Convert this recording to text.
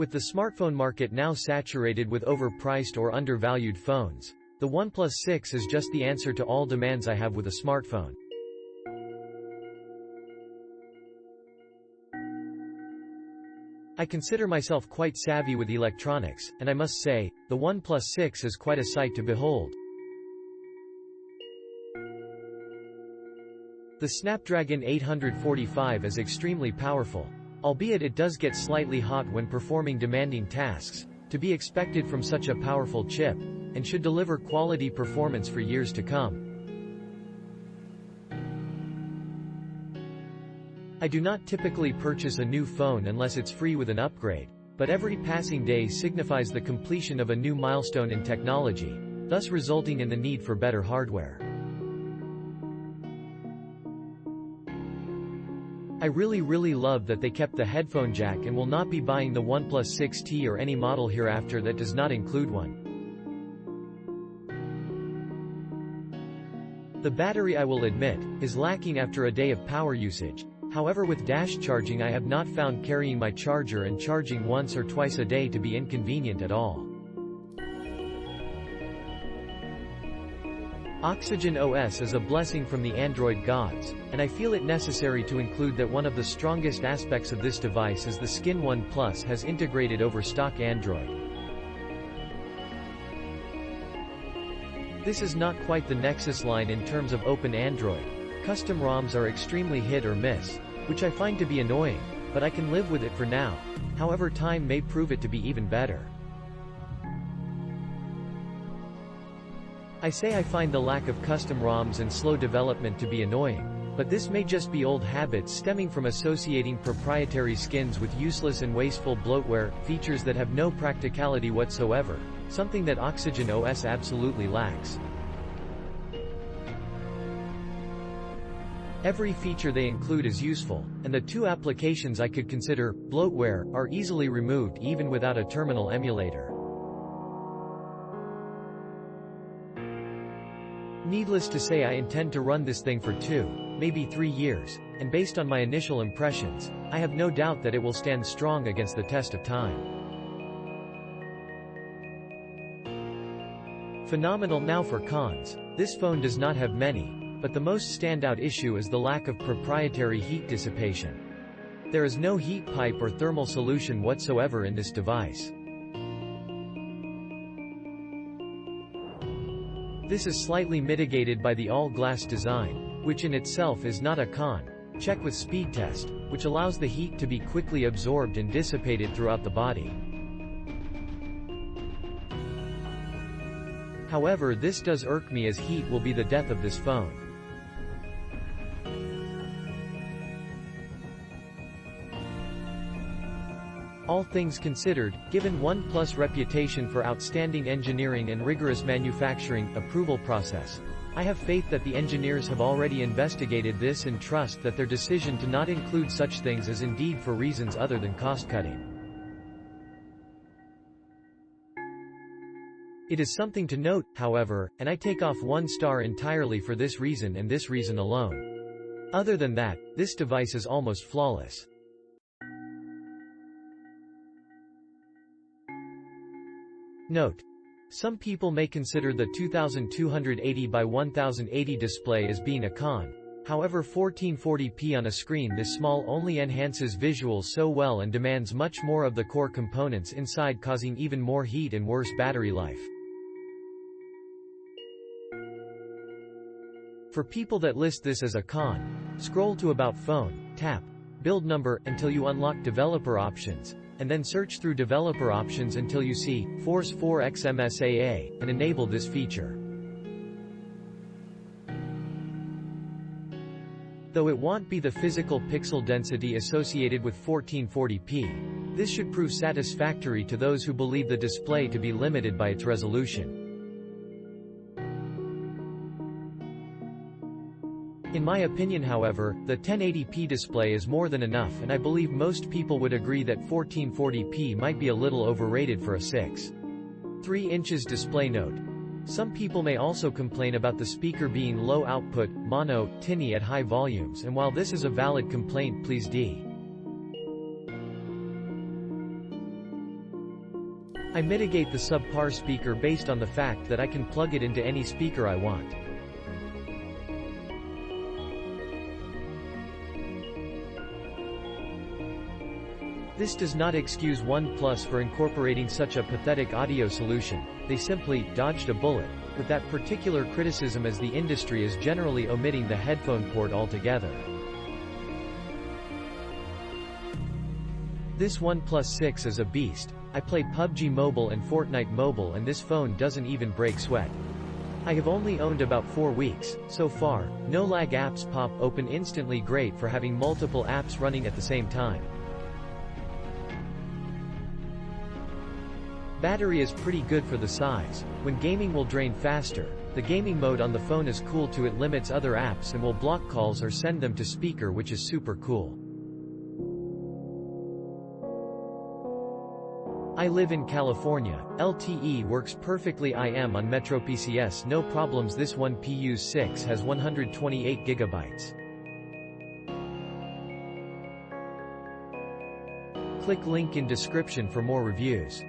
With the smartphone market now saturated with overpriced or undervalued phones, the OnePlus 6 is just the answer to all demands I have with a smartphone. I consider myself quite savvy with electronics, and I must say, the OnePlus 6 is quite a sight to behold. The Snapdragon 845 is extremely powerful, albeit it does get slightly hot when performing demanding tasks, to be expected from such a powerful chip, and should deliver quality performance for years to come. I do not typically purchase a new phone unless it's free with an upgrade, but every passing day signifies the completion of a new milestone in technology, thus resulting in the need for better hardware. I really love that they kept the headphone jack and will not be buying the OnePlus 6T or any model hereafter that does not include one. The battery, I will admit, is lacking after a day of power usage. However, with dash charging I have not found carrying my charger and charging once or twice a day to be inconvenient at all. Oxygen OS is a blessing from the Android gods, and I feel it necessary to include that one of the strongest aspects of this device is the skin OnePlus has integrated over stock Android. This is not quite the Nexus line in terms of open Android. Custom ROMs are extremely hit or miss, which I find to be annoying, but I can live with it for now. However, time may prove it to be even better. I say I find the lack of custom ROMs and slow development to be annoying, but this may just be old habits stemming from associating proprietary skins with useless and wasteful bloatware, features that have no practicality whatsoever, something that Oxygen OS absolutely lacks. Every feature they include is useful, and the two applications I could consider bloatware are easily removed even without a terminal emulator. Needless to say, I intend to run this thing for 2, maybe 3 years, and based on my initial impressions, I have no doubt that it will stand strong against the test of time. Phenomenal. Now for cons. This phone does not have many, but the most standout issue is the lack of proprietary heat dissipation. There is no heat pipe or thermal solution whatsoever in this device. This is slightly mitigated by the all-glass design, which in itself is not a con. Check with speed test, which allows the heat to be quickly absorbed and dissipated throughout the body. However, this does irk me, as heat will be the death of this phone. All things considered, given OnePlus' reputation for outstanding engineering and rigorous manufacturing approval process, I have faith that the engineers have already investigated this and trust that their decision to not include such things is indeed for reasons other than cost-cutting. It is something to note, however, and I take off 1 star entirely for this reason and this reason alone. Other than that, this device is almost flawless. Note: some people may consider the 2280 by 1080 display as being a con. However, 1440p on a screen this small only enhances visuals so well and demands much more of the core components inside, causing even more heat and worse battery life. For people that list this as a con, scroll to About Phone, tap Build Number until you unlock Developer Options, and then search through Developer Options until you see Force 4 XMSAA, and enable this feature. Though it won't be the physical pixel density associated with 1440p, this should prove satisfactory to those who believe the display to be limited by its resolution. In my opinion, however, the 1080p display is more than enough, and I believe most people would agree that 1440p might be a little overrated for a 6.3 inches display. Note: some people may also complain about the speaker being low output, mono, tinny at high volumes, and while this is a valid complaint, please I mitigate the subpar speaker based on the fact that I can plug it into any speaker I want. This does not excuse OnePlus for incorporating such a pathetic audio solution. They simply dodged a bullet with that particular criticism, as the industry is generally omitting the headphone port altogether. This OnePlus 6 is a beast. I play PUBG Mobile and Fortnite Mobile and this phone doesn't even break sweat. I have only owned about 4 weeks so far. No lag, apps pop open instantly, great for having multiple apps running at the same time. Battery is pretty good for the size. When gaming will drain faster. The gaming mode on the phone is cool too, it limits other apps and will block calls or send them to speaker, which is super cool. I live in California. LTE works perfectly. I am on Metro PCS, no problems. This OnePlus 6 has 128 gigabytes. Click link in description for more reviews.